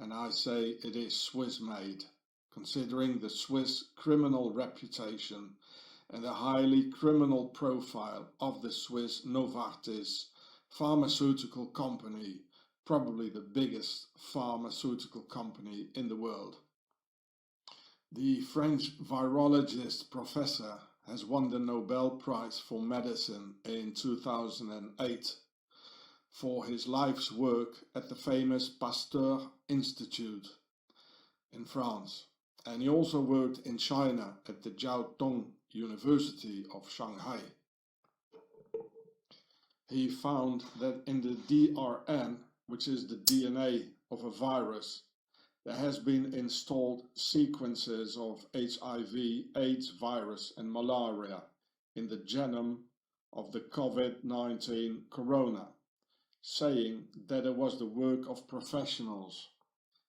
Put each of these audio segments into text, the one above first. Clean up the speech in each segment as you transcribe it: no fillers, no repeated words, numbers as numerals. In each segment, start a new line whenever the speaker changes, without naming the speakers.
and I say it is Swiss-made, considering the Swiss criminal reputation and the highly criminal profile of the Swiss Novartis pharmaceutical company, probably the biggest pharmaceutical company in the world. The French virologist professor has won the Nobel Prize for Medicine in 2008 for his life's work at the famous Pasteur Institute in France. And he also worked in China at the Jiao Tong University of Shanghai. He found that in the DRN, which is the DNA of a virus, there has been installed sequences of HIV, AIDS virus and malaria in the genome of the COVID-19 corona, saying that it was the work of professionals.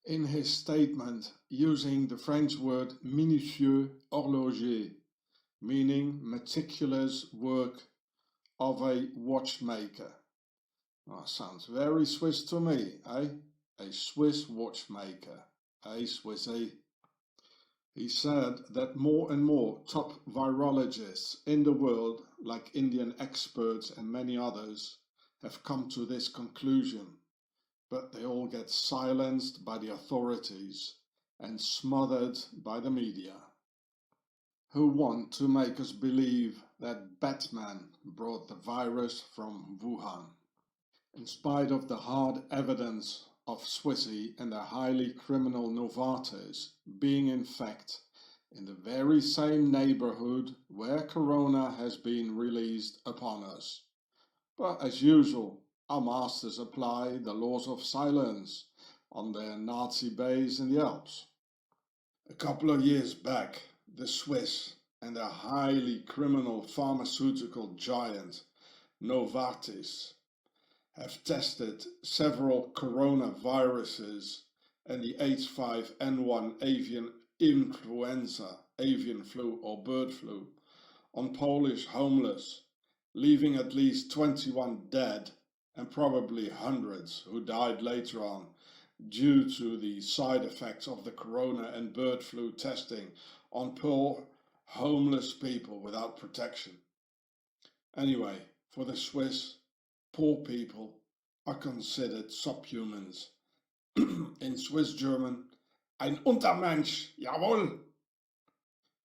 In his statement, using the French word minutieux horloger, meaning meticulous work of a watchmaker. That sounds very Swiss to me, eh? A Swiss watchmaker, eh, Swissy? He said that more and more top virologists in the world, like Indian experts and many others, have come to this conclusion, but they all get silenced by the authorities and smothered by the media, who want to make us believe that Batman brought the virus from Wuhan. In spite of the hard evidence of Swissy and the highly criminal Novartis being in fact in the very same neighborhood where Corona has been released upon us. But as usual, our masters apply the laws of silence on their Nazi base in the Alps. A couple of years back, the Swiss and their highly criminal pharmaceutical giant Novartis have tested several coronaviruses and the H5N1 avian influenza, avian flu or bird flu, on Polish homeless, leaving at least 21 dead and probably hundreds who died later on due to the side effects of the corona and bird flu testing on poor homeless people without protection. Anyway, for the Swiss, poor people are considered subhumans. In Swiss German, ein Untermensch, jawohl!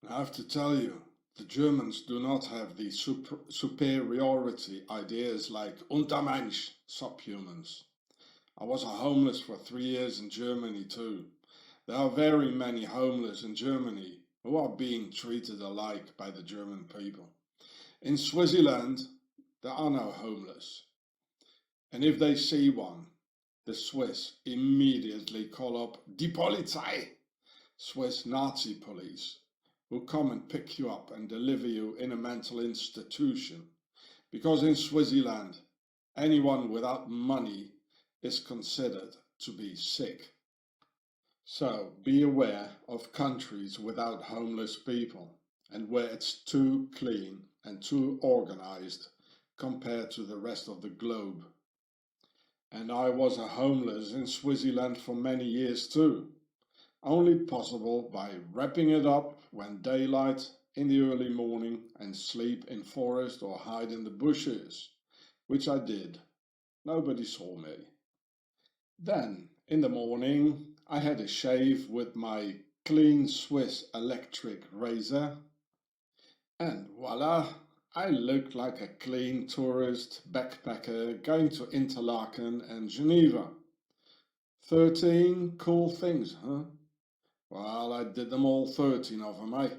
I have to tell you, the Germans do not have the superiority ideas like Untermensch, subhumans. I was a homeless for 3 years in Germany too. There are very many homeless in Germany who are being treated alike by the German people. In Switzerland, there are no homeless. And if they see one, the Swiss immediately call up die Polizei, Swiss Nazi police, who come and pick you up and deliver you in a mental institution. Because in Switzerland, anyone without money is considered to be sick. So be aware of countries without homeless people and where it's too clean and too organized compared to the rest of the globe. And I was a homeless in Switzerland for many years too, only possible by wrapping it up when daylight in the early morning and sleep in forest or hide in the bushes, which I did. Nobody saw me. Then, in the morning, I had a shave with my clean Swiss electric razor, and voila! I looked like a clean tourist backpacker going to Interlaken and Geneva. 13 cool things, huh? Well, I did them all 13 of them, eh?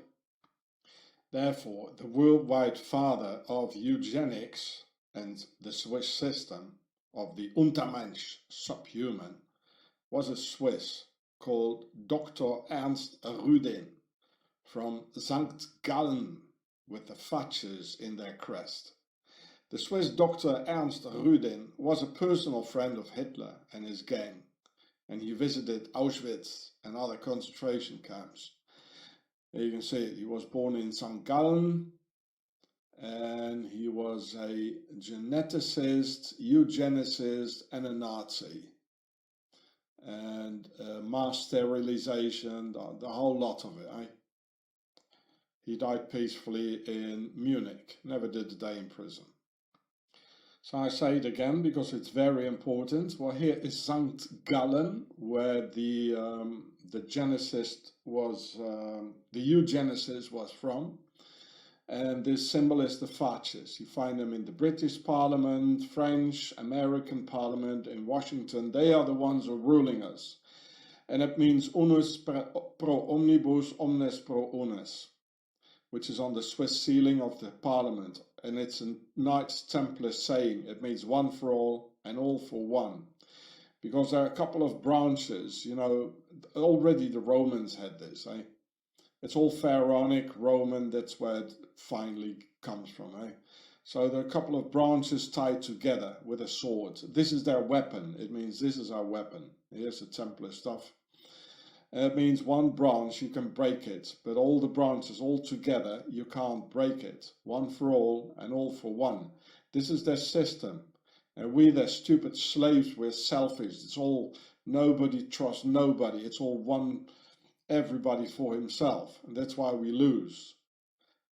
Therefore, the worldwide father of eugenics and the Swiss system of the Untermensch, subhuman, was a Swiss called Dr. Ernst Rudin from St. Gallen, with the Thatchers in their crest. The Swiss Dr. Ernst Rudin was a personal friend of Hitler and his gang, and he visited Auschwitz and other concentration camps. Here you can see it. He was born in St. Gallen, and he was a geneticist, eugenicist, and a Nazi. and mass sterilization, the whole lot of it. He died peacefully in Munich, never did a day in prison. So I say it again because it's very important. Well, here is St. Gallen, where the eugenicist was from. And this symbol is the fasces. You find them in the British Parliament, French, American Parliament, in Washington. They are the ones who are ruling us. And it means unus pro omnibus, omnes pro unis, which is on the Swiss ceiling of the Parliament. And it's a Knights Templar saying. It means one for all and all for one. Because there are a couple of branches, you know, already the Romans had this, It's all pharaonic Roman, that's where it finally comes from, So there are a couple of branches tied together with a sword. This is their weapon. It means this is our weapon. Here's the Templar stuff. It means one branch, you can break it, but all the branches all together, you can't break it. One for all and all for one. This is their system. And we, their stupid slaves, we're selfish. It's all nobody trusts nobody. It's all one, everybody for himself. And that's why we lose.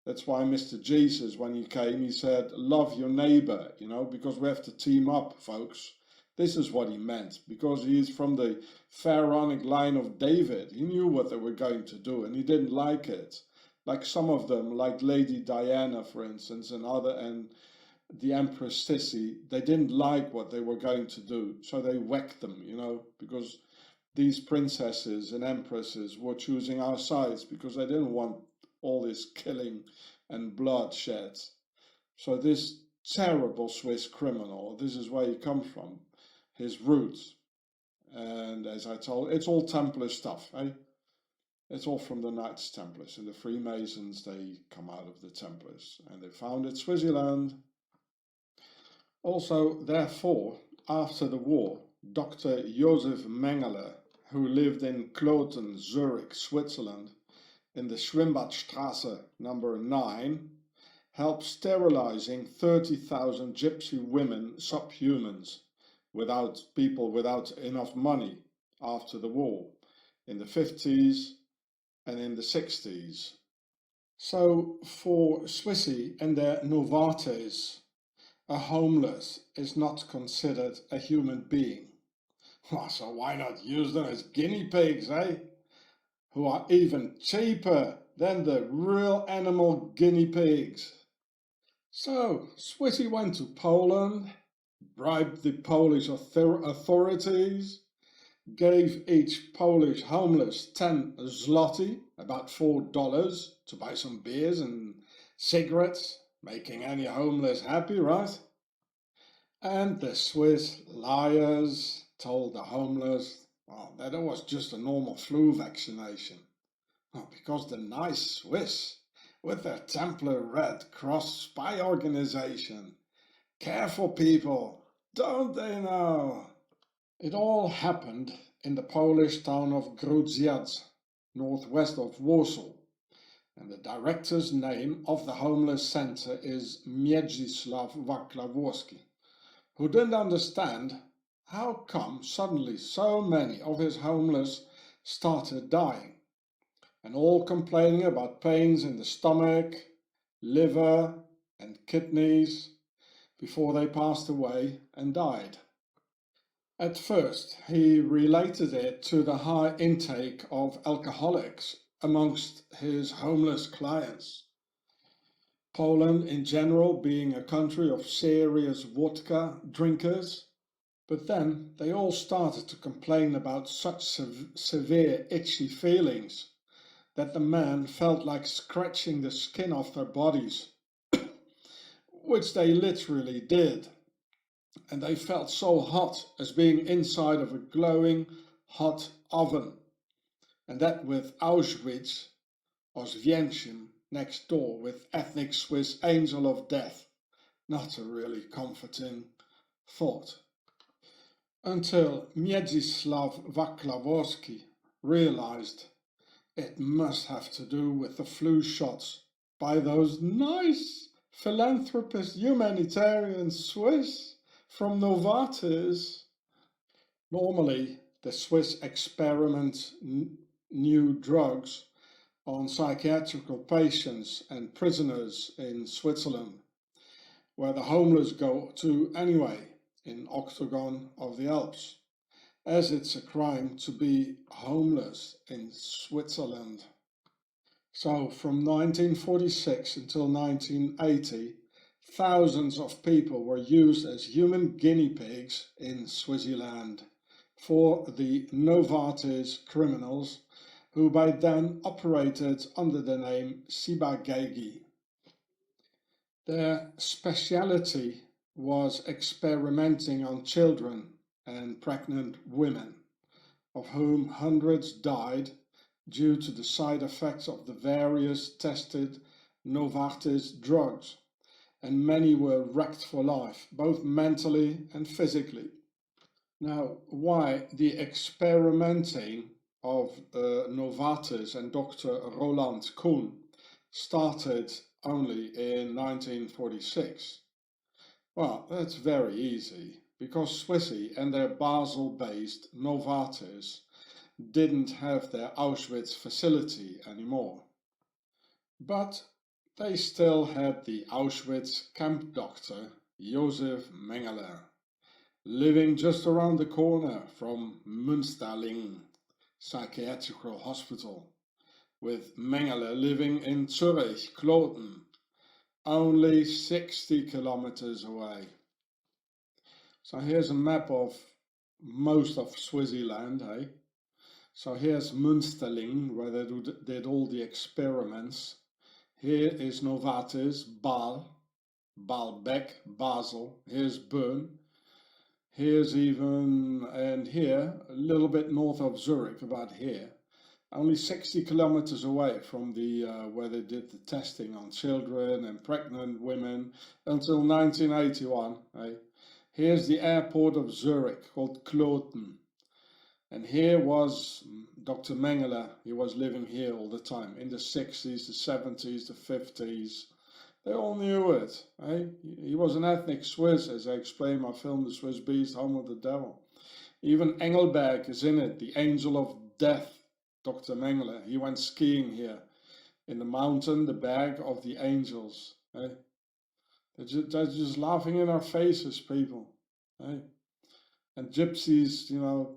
That's why Mr. Jesus, when he came, he said, love your neighbor, you know, because we have to team up, folks. This is what he meant, because he is from the pharaonic line of David. He knew what they were going to do, and he didn't like it. Like some of them, like Lady Diana, for instance, and the Empress Sissi, they didn't like what they were going to do, so they whacked them, you know, because these princesses and empresses were choosing our sides because they didn't want all this killing and bloodshed. So this terrible Swiss criminal, this is where he comes from, his roots. And as I told, it's all Templar stuff, It's all from the Knights Templars, and the Freemasons, they come out of the Templars, and they founded Switzerland. Also, therefore, after the war, Dr. Joseph Mengele, who lived in Kloten, Zurich, Switzerland, in the Schwimmbadstraße number 9, helped sterilizing 30,000 gypsy women, subhumans, people without enough money after the war, in the 50s and in the 60s. So for Swissy and their Novartis, a homeless is not considered a human being. Well, so why not use them as guinea pigs, Who are even cheaper than the real animal guinea pigs. So Swissy went to Poland, bribed the Polish authorities, gave each Polish homeless 10 zloty, about $4, to buy some beers and cigarettes, making any homeless happy, right? And the Swiss liars told the homeless, well, that it was just a normal flu vaccination. Well, because the nice Swiss, with their Templar Red Cross spy organization, care for people, don't they know? It all happened in the Polish town of Grudziądz, northwest of Warsaw, and the director's name of the homeless center is Mieczysław Waklaworski, who didn't understand how come suddenly so many of his homeless started dying, and all complaining about pains in the stomach, liver, and kidneys before they passed away and died. At first, he related it to the high intake of alcoholics amongst his homeless clients. Poland in general being a country of serious vodka drinkers, but then they all started to complain about such severe itchy feelings that the men felt like scratching the skin off their bodies, which they literally did. And they felt so hot as being inside of a glowing hot oven. And that with Auschwitz, Oswiecim, next door with ethnic Swiss angel of death. Not a really comforting thought. Until Mieczysław Waklaworski realized it must have to do with the flu shots by those nice philanthropist humanitarian Swiss from Novartis. Normally, the Swiss experiment new drugs on psychiatrical patients and prisoners in Switzerland, where the homeless go to anyway, in Octagon of the Alps, as it's a crime to be homeless in Switzerland. So from 1946 until 1980, thousands of people were used as human guinea pigs in Swaziland for the Novartis criminals, who by then operated under the name Sibagagi. Their speciality was experimenting on children and pregnant women, of whom hundreds died due to the side effects of the various tested Novartis drugs, and many were wrecked for life, both mentally and physically. Now, why the experimenting of Novartis and Dr. Roland Kuhn started only in 1946? Well, that's very easy, because Swissy and their Basel-based Novartis didn't have their Auschwitz facility anymore. But they still had the Auschwitz camp doctor Josef Mengele, living just around the corner from Münsterling Psychiatrical Hospital, with Mengele living in Zurich, Kloten, only 60 kilometers away. So here's a map of most of Swaziland, hey? So here's Münsterling, where they did all the experiments. Here is Novartis, Baalbek, Basel. Here's Bern. Here's even, and here, a little bit north of Zurich, about here. Only 60 kilometers away from the where they did the testing on children and pregnant women until 1981. Eh? Here's the airport of Zurich, called Kloten. And here was Dr. Mengele. He was living here all the time, in the 60s, the 70s, the 50s. They all knew it. Eh? He was an ethnic Swiss, as I explained in my film, The Swiss Beast, Home of the Devil. Even Engelberg is in it, the angel of death. Dr. Mengele, he went skiing here in the mountain, the Berg of the Angels. Eh? They're just laughing in our faces, people. Eh? And gypsies, you know,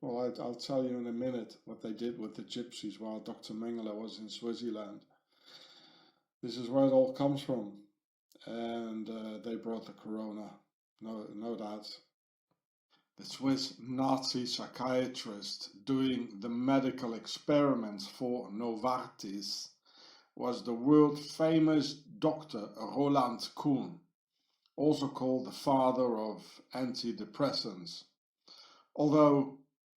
well, I'll tell you in a minute what they did with the gypsies while Dr. Mengele was in Swaziland. This is where it all comes from. And they brought the corona, no doubt. The Swiss Nazi psychiatrist doing the medical experiments for Novartis was the world-famous Dr. Roland Kuhn, also called the father of antidepressants, although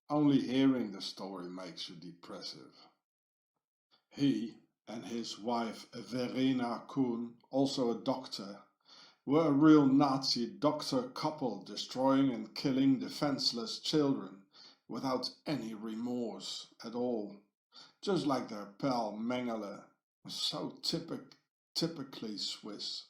only hearing the story makes you depressive. He and his wife Verena Kuhn, also a doctor, were a real Nazi doctor couple, destroying and killing defenseless children without any remorse at all, just like their pal Mengele, so typically Swiss.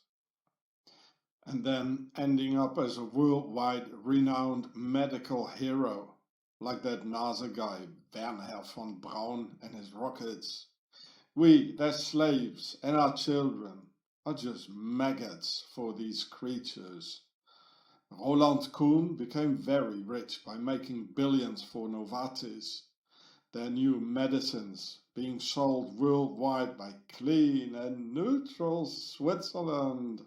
And then ending up as a worldwide renowned medical hero, like that NASA guy Werner von Braun and his rockets. We, their slaves, and our children are just maggots for these creatures. Roland Kuhn became very rich by making billions for Novartis, their new medicines being sold worldwide by clean and neutral Switzerland.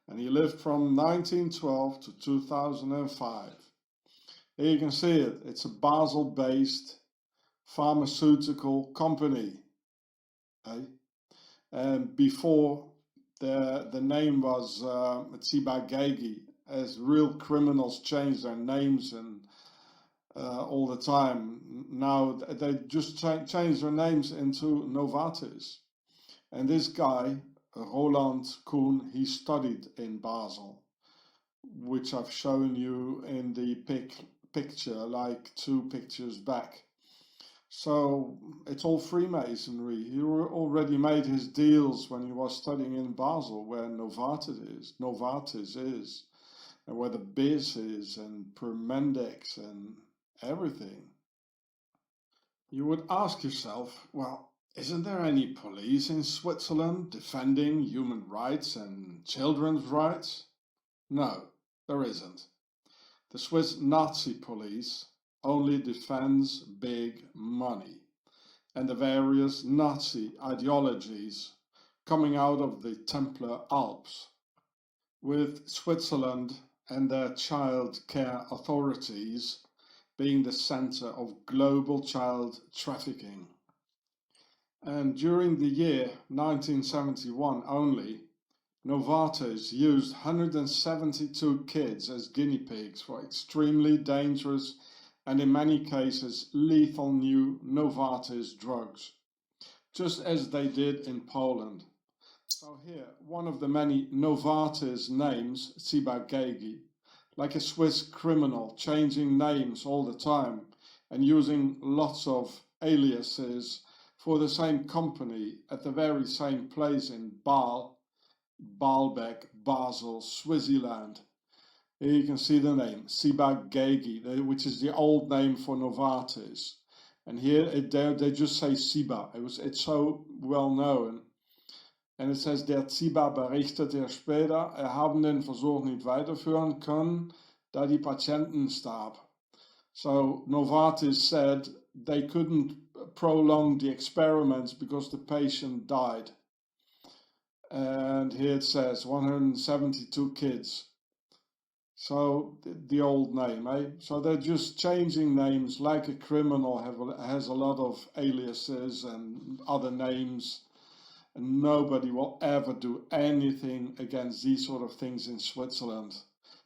And he lived from 1912 to 2005. Here you can see it. It's a Basel-based pharmaceutical company. Eh? And before the name was Sibagagi, as real criminals change their names and all the time. Now they just change their names into Novartis. And this guy, Roland Kuhn, he studied in Basel, which I've shown you in the picture, like 2 pictures back. So it's all Freemasonry. He already made his deals when he was studying in Basel, where Novartis is. and where the biz is and Permendex and everything. You would ask yourself, well, isn't there any police in Switzerland defending human rights and children's rights? No, there isn't. The Swiss Nazi police only defends big money and the various Nazi ideologies coming out of the Templar Alps, with Switzerland and their child care authorities being the center of global child trafficking. And during the year 1971 only, Novartis used 172 kids as guinea pigs for extremely dangerous and in many cases lethal new Novartis drugs, just as they did in Poland. So here, one of the many Novartis names, Cibagegi, like a Swiss criminal, changing names all the time and using lots of aliases for the same company at the very same place in Baalbek, Basel, Switzerland. Here you can see the name, Cibagegi, which is the old name for Novartis. And here they just say Ciba. It's so well known. En het says, der Ziba berichtete später, haben den Versuch nicht weiterführen können, da die Patienten starb. So Novartis said they couldn't prolong the experiments because the patient died. And here it says 172 kids. So the old name, eh? So they're just changing names like a criminal has a lot of aliases and other names. And nobody will ever do anything against these sort of things in Switzerland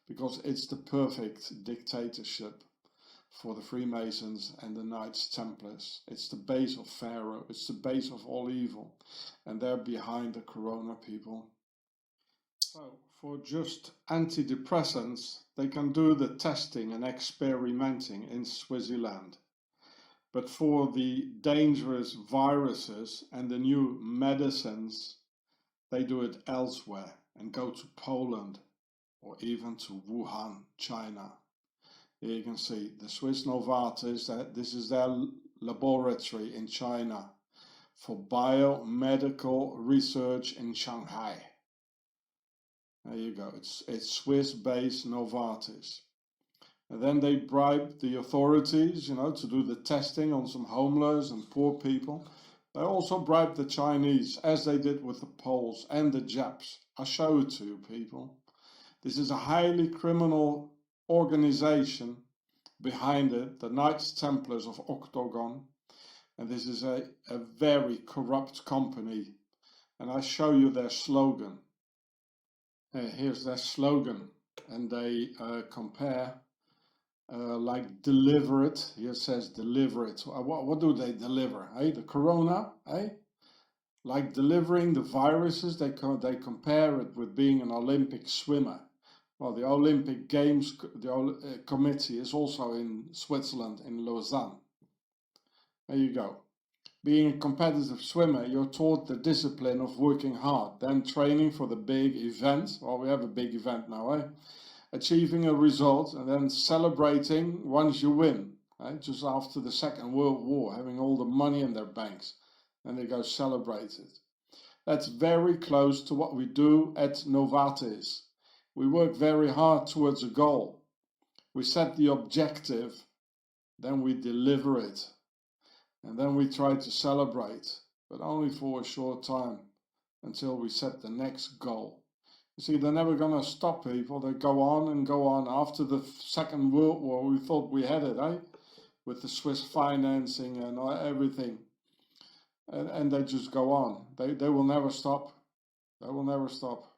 because it's the perfect dictatorship for the Freemasons and the Knights Templars. It's the base of Pharaoh, it's the base of all evil, and they're behind the corona people. So for just antidepressants, they can do the testing and experimenting in Switzerland. But for the dangerous viruses and the new medicines, they do it elsewhere and go to Poland or even to Wuhan, China. Here you can see the Swiss Novartis, this is their laboratory in China for biomedical research in Shanghai. There you go, it's Swiss-based Novartis. And then they bribed the authorities, to do the testing on some homeless and poor people. They also bribed the Chinese, as they did with the Poles and the Japs. I'll show it to you, people. This is a highly criminal organization behind it, the Knights Templars of Octagon. And this is a very corrupt company. And I show you their slogan. Here's their slogan. And they compare... like deliver it. Here it says deliver it. What do they deliver? The corona? Like delivering the viruses, they compare it with being an Olympic swimmer. Well, the Olympic Games committee is also in Switzerland, in Lausanne. There you go. Being a competitive swimmer, you're taught the discipline of working hard, then training for the big event. Well, we have a big event now, achieving a result and then celebrating once you win, just after the Second World War, having all the money in their banks, and they go celebrate it. That's very close to what we do at Novartis. We work very hard towards a goal. We set the objective, then we deliver it, and then we try to celebrate, but only for a short time, until we set the next goal. You see, they're never going to stop people. They go on and go on. After the Second World War, we thought we had it, with the Swiss financing and everything. And they just go on. They will never stop. They will never stop.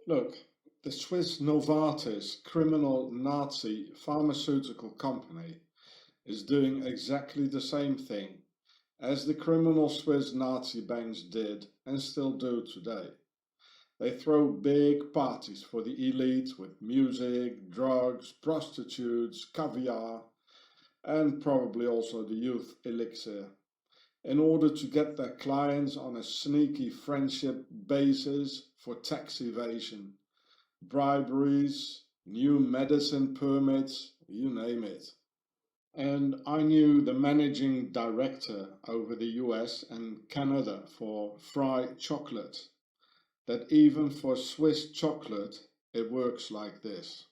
Look, the Swiss Novartis, criminal Nazi pharmaceutical company, is doing exactly the same thing as the criminal Swiss Nazi banks did and still do today. They throw big parties for the elite with music, drugs, prostitutes, caviar, and probably also the youth elixir, in order to get their clients on a sneaky friendship basis for tax evasion, briberies, new medicine permits, you name it. And I knew the managing director over the US and Canada for Fry chocolate, that even for Swiss chocolate, it works like this.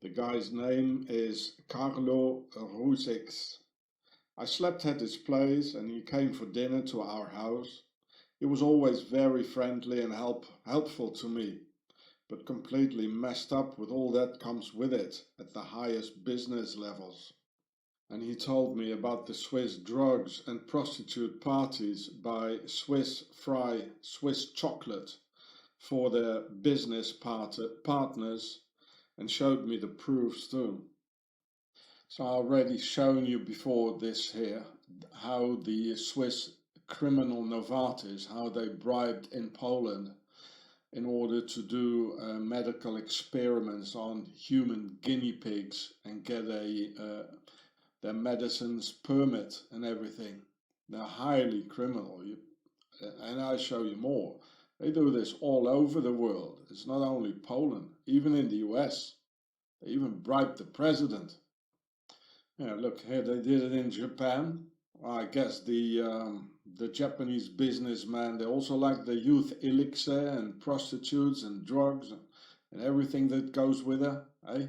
The guy's name is Carlo Rusix. I slept at his place and he came for dinner to our house. He was always very friendly and helpful to me, but completely messed up with all that comes with it at the highest business levels. And he told me about the Swiss drugs and prostitute parties by Swiss Fry Swiss chocolate for their business partners, and showed me the proofs too. So I already shown you before this here how the Swiss criminal Novartis, how they bribed in Poland in order to do medical experiments on human guinea pigs and get their medicines permit and everything. They're highly criminal, and I show you more. They do this all over the world. It's not only Poland, even in the US. They even bribed the president. Yeah, look here, they did it in Japan. I guess the Japanese businessman, they also like the youth elixir and prostitutes and drugs and everything that goes with it, eh?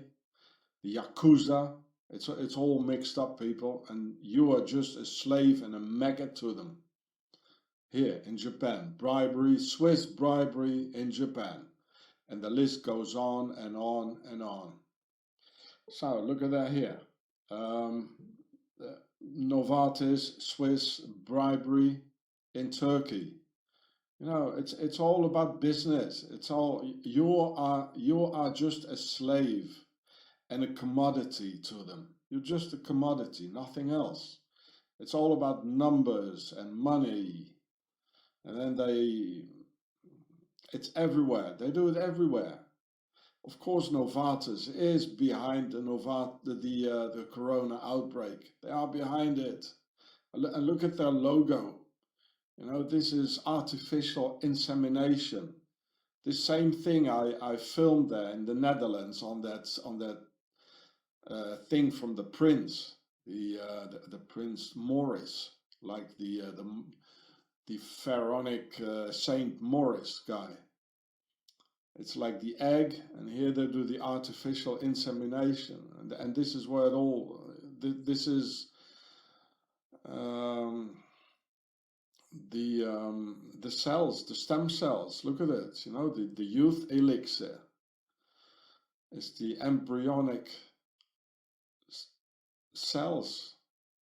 The Yakuza, it's all mixed up, people, and you are just a slave and a maggot to them. Here in Japan, bribery, Swiss bribery in Japan. And the list goes on and on and on. So look at that here. Novartis, Swiss bribery in Turkey. You know, it's all about business. It's all you are just a slave and a commodity to them. You're just a commodity, nothing else. It's all about numbers and money. And then it's everywhere. They do it everywhere. Of course, Novartis is behind the corona outbreak. They are behind it. And look at their logo. You know, this is artificial insemination. The same thing I filmed there in the Netherlands on that thing from the Prince, the Prince Maurice, like the pharaonic Saint Maurice guy. It's like the egg, and here they do the artificial insemination, and this is where it all. This is the cells, the stem cells. Look at it. You know, the youth elixir. It's the embryonic cells.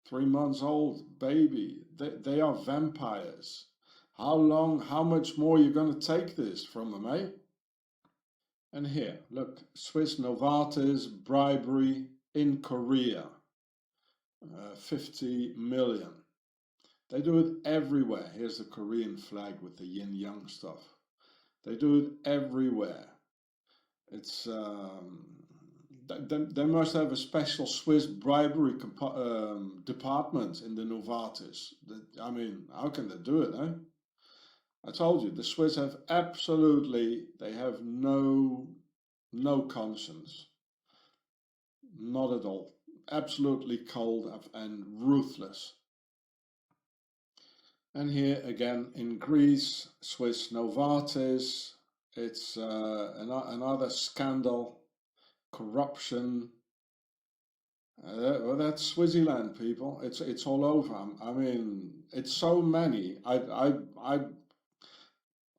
3 months old baby. They are vampires. How much more are you going to take this from them, eh? And here, look, Swiss Novartis bribery in Korea, 50 million. They do it everywhere. Here's the Korean flag with the yin yang stuff. They do it everywhere. It's they must have a special Swiss bribery department in the Novartis. I mean, how can they do it, eh? I told you, the Swiss have they have no conscience. Not at all. Absolutely cold and ruthless. And here again in Greece, Swiss Novartis, it's another scandal, corruption. Well, that's Switzerland, people. It's all over. I mean, it's so many.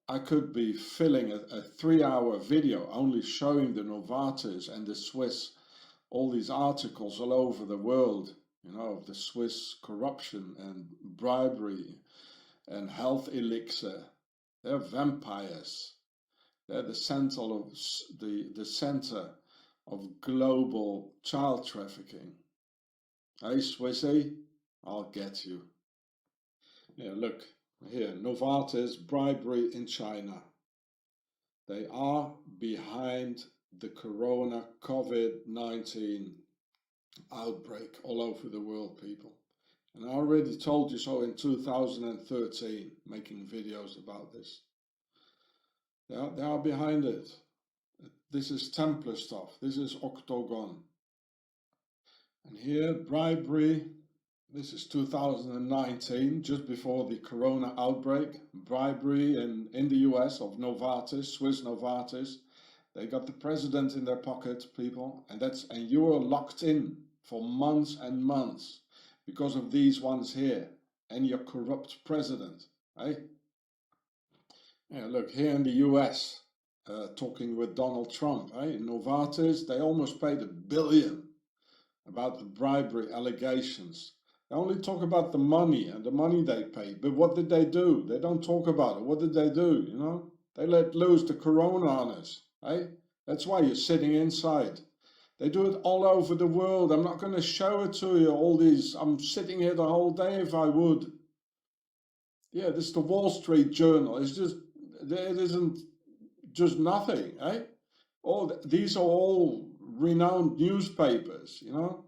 I could be filling a 3-hour video only showing the Novartis and the Swiss, all these articles all over the world, you know, of the Swiss corruption and bribery and health elixir. They're vampires. They're the center of global child trafficking. Hey, Swissy, I'll get you. Yeah, look. Here, Novartis bribery in China. They are behind the corona COVID-19 outbreak all over the world, people. And I already told you so in 2013, making videos about this. They are behind it. This is Templar stuff. This is Octagon. And here, bribery. This is 2019, just before the corona outbreak. Bribery in the US of Novartis, Swiss Novartis. They got the president in their pocket, people, and you are locked in for months and months because of these ones here and your corrupt president, eh? Yeah, look, here in the US, talking with Donald Trump, eh? Novartis, they almost paid $1 billion about the bribery allegations. They only talk about the money and the money they paid, but what did they do? They don't talk about it. What did they do, you know? They let loose the corona on us, eh? That's why you're sitting inside. They do it all over the world. I'm not going to show it to you, all these. I'm sitting here the whole day if I would. Yeah, this is the Wall Street Journal. It isn't just nothing, eh? These are all renowned newspapers, you know?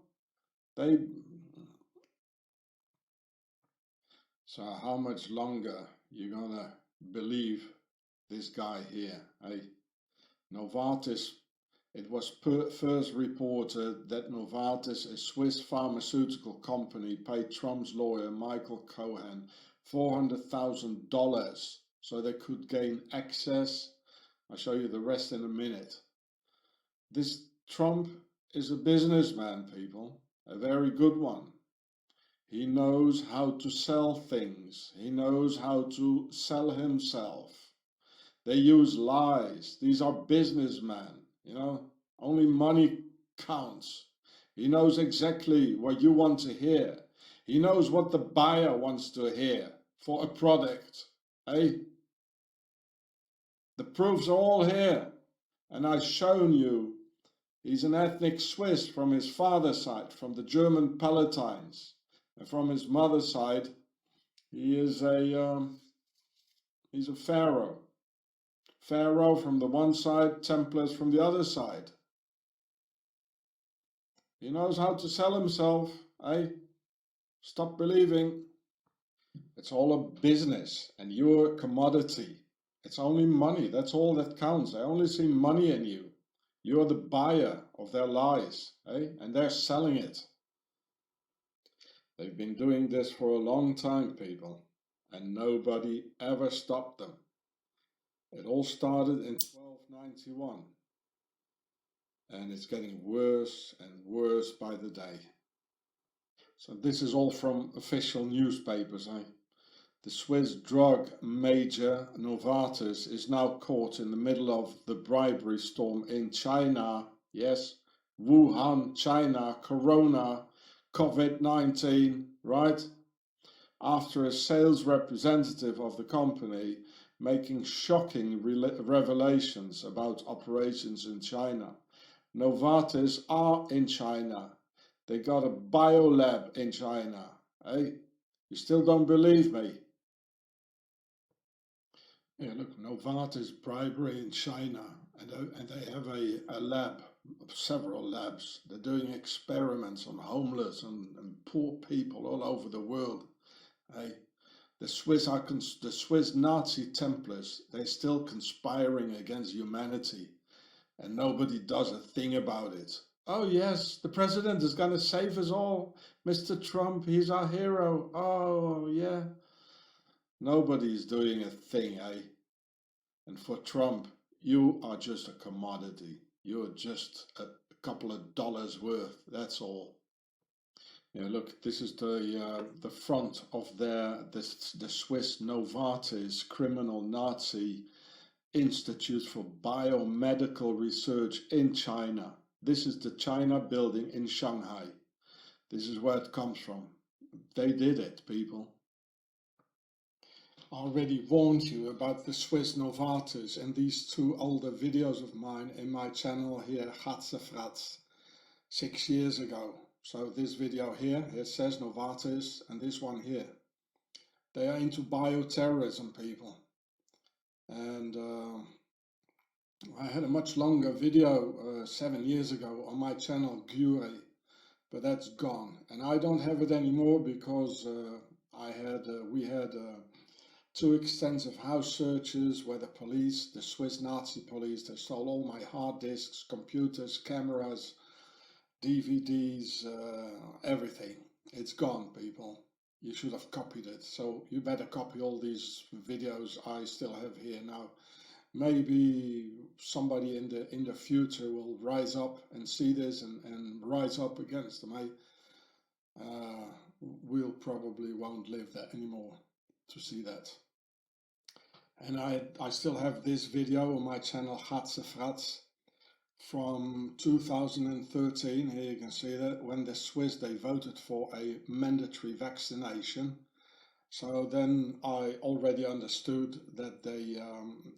So how much longer you gonna believe this guy here, eh? Novartis, it was first reported that Novartis, a Swiss pharmaceutical company, paid Trump's lawyer Michael Cohen $400,000 so they could gain access. I'll show you the rest in a minute. This Trump is a businessman, people, a very good one. He knows how to sell things. He knows how to sell himself. They use lies. These are businessmen, you know. Only money counts. He knows exactly what you want to hear. He knows what the buyer wants to hear for a product, eh? The proofs are all here. And I've shown you he's an ethnic Swiss from his father's side, from the German Palatines. And from his mother's side, he's a pharaoh. Pharaoh from the one side, Templars from the other side. He knows how to sell himself, eh? Stop believing. It's all a business and you're a commodity. It's only money, that's all that counts. They only see money in you. You're the buyer of their lies, eh? And they're selling it. They've been doing this for a long time, people, and nobody ever stopped them. It all started in 1291, and it's getting worse and worse by the day. So this is all from official newspapers, eh? The Swiss drug major Novartis is now caught in the middle of the bribery storm in China. Yes, Wuhan, China, Corona, COVID-19, right? After a sales representative of the company making shocking revelations about operations in China. Novartis are in China. They got a biolab in China. Hey, you still don't believe me? Yeah, look, Novartis bribery in China, and they have a lab, several labs. They're doing experiments on homeless and poor people all over the world. Hey, the Swiss Nazi Templars, they're still conspiring against humanity, and nobody does a thing about it. Oh yes, the president is gonna save us all. Mr. Trump, he's our hero. Oh yeah. Nobody's doing a thing, eh? And for Trump, you are just a commodity. You're just a couple of dollars worth, that's all. Yeah, look, this is the front of the Swiss Novartis criminal Nazi Institute for Biomedical Research in China. This is the China building in Shanghai. This is where it comes from. They did it, people. I already warned you about the Swiss Novartis in these two older videos of mine in my channel here, HROSS, 6 years ago. So this video here, it says Novartis, and this one here. They are into bioterrorism, people. And I had a much longer video 7 years ago on my channel, Gure, but that's gone. And I don't have it anymore because we had 2 extensive house searches where the Swiss Nazi police, they stole all my hard disks, computers, cameras, DVDs, everything. It's gone, people. You should have copied it. So you better copy all these videos I still have here now. Maybe somebody in the future will rise up and see this and rise up against them. We'll probably won't live that anymore to see that. And I still have this video on my channel HROSS from 2013. Here you can see that when the Swiss, they voted for a mandatory vaccination. So then I already understood that they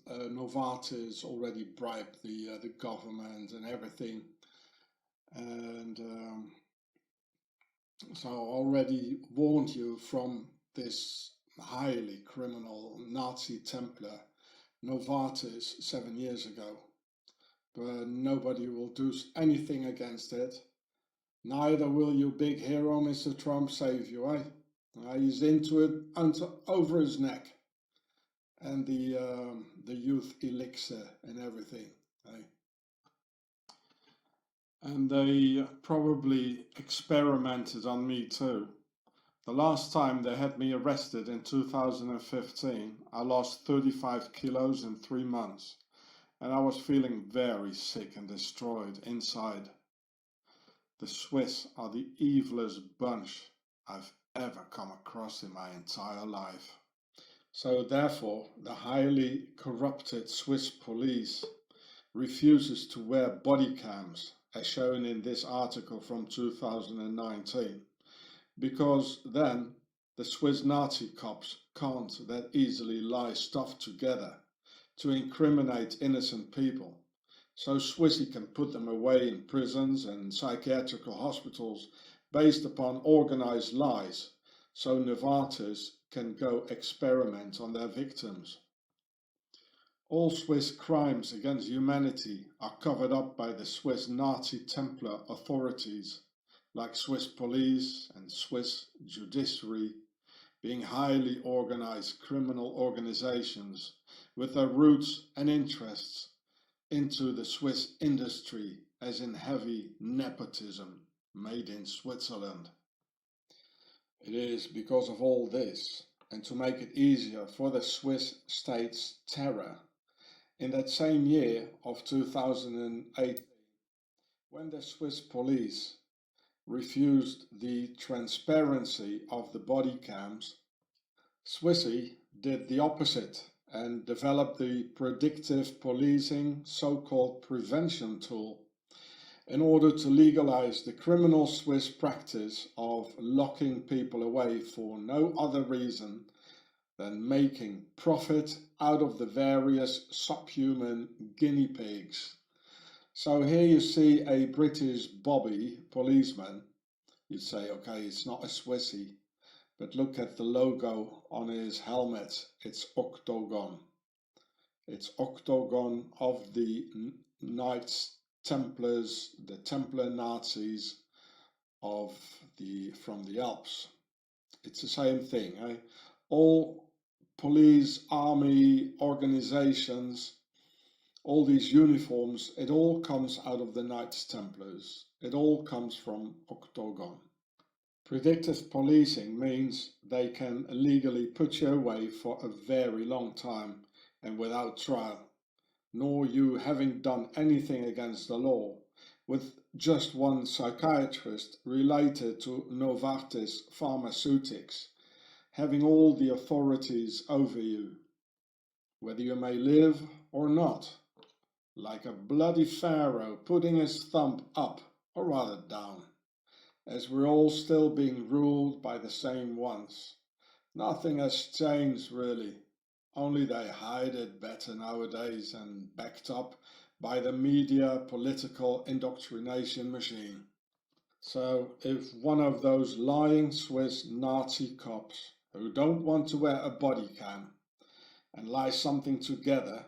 Novartis already bribed the government and everything, and so I already warned you from this highly criminal Nazi Templar Novartis 7 years ago, but nobody will do anything against it. Neither will you, big hero Mr. Trump, save you, eh? He's into it over his neck, and the youth elixir and everything, eh? And they probably experimented on me too. The last time they had me arrested in 2015, I lost 35 kilos in 3 months, and I was feeling very sick and destroyed inside. The Swiss are the evilest bunch I've ever come across in my entire life. So therefore, the highly corrupted Swiss police refuses to wear body cams, as shown in this article from 2019, because then the Swiss Nazi cops can't that easily lie stuff together to incriminate innocent people. So Swissy can put them away in prisons and psychiatrical hospitals based upon organized lies, so Novartis can go experiment on their victims. All Swiss crimes against humanity are covered up by the Swiss Nazi Templar authorities, like Swiss police and Swiss judiciary, being highly organized criminal organizations with their roots and interests into the Swiss industry, as in heavy nepotism made in Switzerland. It is because of all this, and to make it easier for the Swiss state's terror, in that same year of 2008, when the Swiss police refused the transparency of the body cams, Swissy did the opposite and developed the predictive policing, so-called prevention tool, in order to legalize the criminal Swiss practice of locking people away for no other reason than making profit out of the various subhuman guinea pigs. So here you see a British bobby policeman. You'd say, okay, it's not a Swissy, but look at the logo on his helmet. It's octagon. It's octagon of the Knights Templars, the Templar Nazis from the Alps. It's the same thing, eh? All police, army, organizations, all these uniforms, it all comes out of the Knights Templars. It all comes from octagon. Predictive policing means they can legally put you away for a very long time and without trial, nor you having done anything against the law, with just one psychiatrist related to Novartis Pharmaceutics having all the authorities over you, whether you may live or not, like a bloody pharaoh putting his thumb up, or rather down, as we're all still being ruled by the same ones. Nothing has changed really, only they hide it better nowadays and backed up by the media political indoctrination machine. So if one of those lying Swiss Nazi cops who don't want to wear a body cam and lie something together,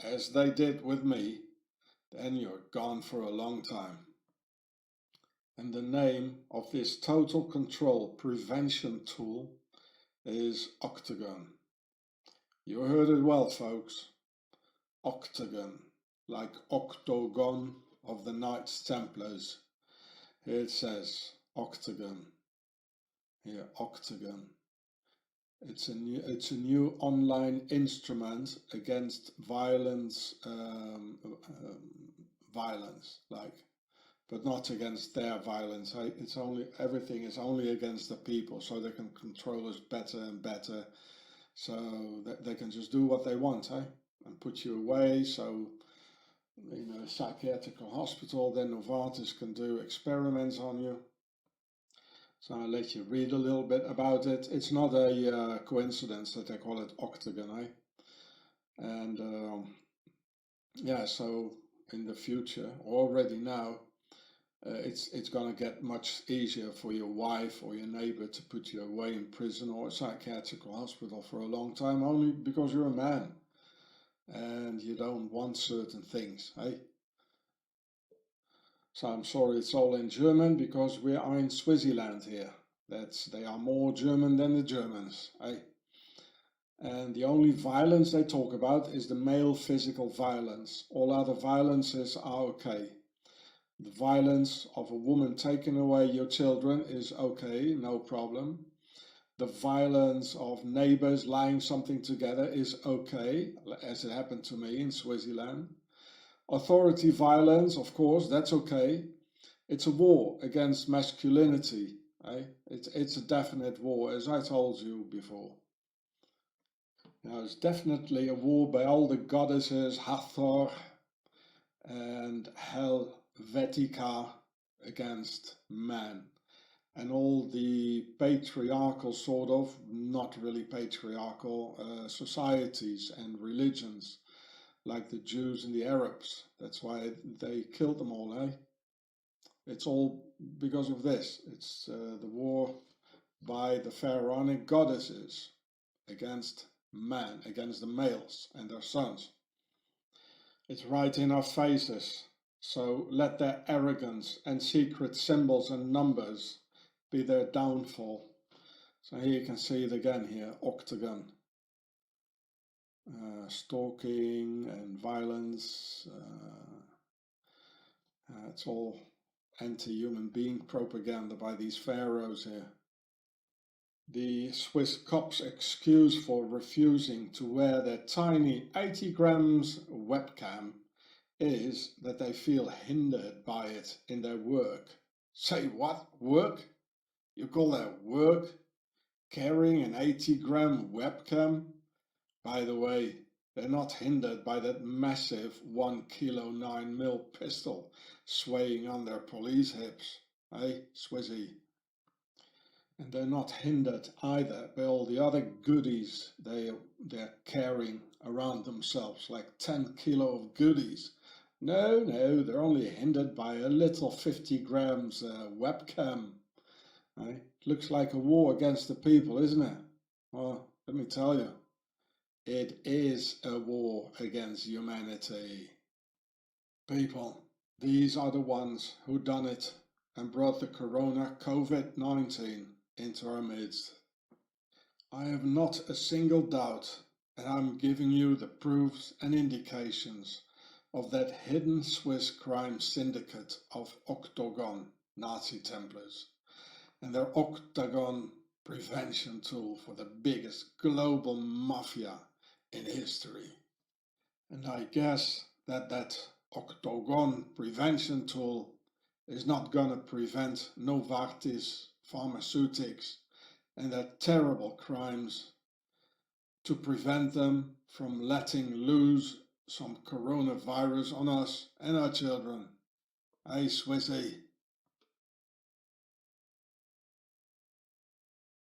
as they did with me, then you're gone for a long time. And the name of this total control prevention tool is Octagon. You heard it well, folks. Octagon, like octagon of the Knights Templars. Here it says octagon. Here, octagon. It's a new online instrument against violence, but not against their violence. Everything is only against the people, so they can control us better and better, so that they can just do what they want, and put you away. So in a psychiatrical hospital, then Novartis can do experiments on you. So I'll let you read a little bit about it. It's not a coincidence that they call it octagon, And yeah, so in the future, already now, it's going to get much easier for your wife or your neighbor to put you away in prison or a psychiatrical hospital for a long time, only because you're a man and you don't want certain things, So I'm sorry, it's all in German because we are in Switzerland here. They are more German than the Germans, And the only violence they talk about is the male physical violence. All other violences are okay. The violence of a woman taking away your children is okay, no problem. The violence of neighbors lying something together is okay, as it happened to me in Switzerland. Authority violence, of course, that's okay. It's a war against masculinity. It's a definite war, as I told you before. Now, it's definitely a war by all the goddesses, Hathor and Helvetica, against man. And all the patriarchal sort of, not really patriarchal, societies and religions, like the Jews and the Arabs. That's why they killed them all, It's all because of this. It's the war by the pharaonic goddesses against man, against the males and their sons. It's right in our faces. So let their arrogance and secret symbols and numbers be their downfall. So here you can see it again here, octagon. Stalking and violence. It's all anti-human being propaganda by these pharaohs here. The Swiss cops' excuse for refusing to wear their tiny 80 grams webcam is that they feel hindered by it in their work. Say what? Work? You call that work? Carrying an 80-gram webcam? By the way, they're not hindered by that massive 1 kilo 9mm pistol swaying on their police hips, Swizzy? And they're not hindered either by all the other goodies they're carrying around themselves, like 10 kilo of goodies. No, they're only hindered by a little 50 grams webcam. It looks like a war against the people, isn't it? Well, let me tell you, it is a war against humanity. People, these are the ones who done it and brought the corona COVID-19 into our midst. I have not a single doubt, and I'm giving you the proofs and indications of that hidden Swiss crime syndicate of Octagon Nazi Templars and their Octagon prevention tool for the biggest global mafia in history. And I guess that Octagon prevention tool is not gonna prevent Novartis Pharmaceutics and their terrible crimes, to prevent them from letting loose some coronavirus on us and our children. Hey, Swissy.